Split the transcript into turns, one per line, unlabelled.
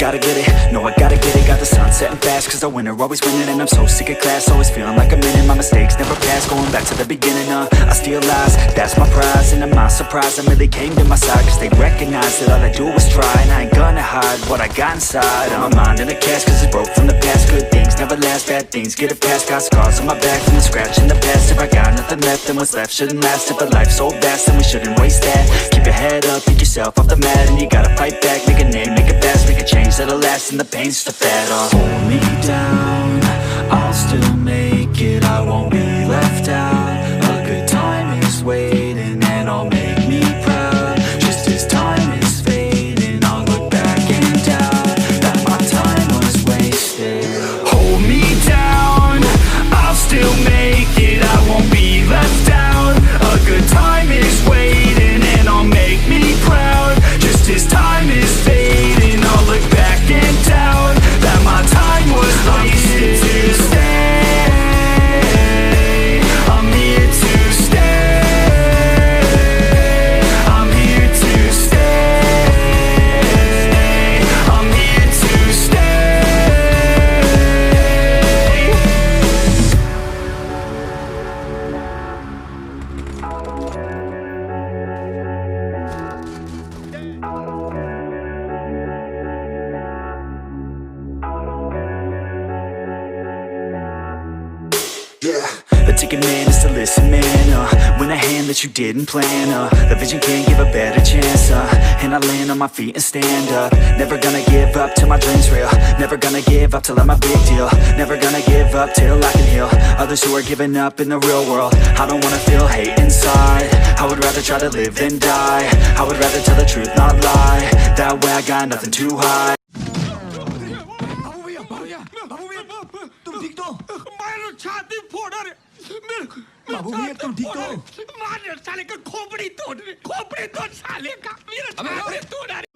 gotta get it, no I gotta get it. Got the sun setting fast, cause the winner always winning. And I'm so sick of class, always feeling like I'm in it. My mistakes never pass, going back to the beginning. I steal lies, that's my prize. And I'm not surprised, I really came to my side, cause they recognize that all I do is try. And I ain't gonna hide what I got inside. My mind in a cast, cause it's broke from the past. Good things never last, bad things get it past. Got scars on my back from the scratch in the past. If I got nothing left, then what's left shouldn't last. If a life's so vast, then we shouldn't waste that. Keep your head up, pick yourself off the mat, and you gotta fight back. Make a name, make it fast, make a change that'll last. And the pain's just a fad. Hold me down, I'll still make it. I won't be left out. A good time is waiting, and I'll make me proud. Just as time is fading, I'll look back and doubt that my time was wasted. Hold me down, I'll still make it. I won't be left out. A good time is waiting, and I'll make me proud. Just as time is fading, I'll look back and doubt that my time was wasted. To stay, I'm here to stay. I'm here to stay. I'm here to The ticket man is to listen, man. Win a hand that you didn't plan. The vision can't give a better chance. And I land on my feet and stand up. Never gonna give up till my dream's real. Never gonna give up till I'm a big deal. Never gonna give up till I can heal others who are giving up in the real world. I don't wanna feel hate inside. I would rather try to live than die. I would rather tell the truth, not lie. That way I got nothing to hide.
तुम ठीक तो?
मारो छाती फोड़ रहे
बाबू भैया तुम ठीक तो?
मार साले का खोपड़ी तोड़ साले का मेरा छाती तोड़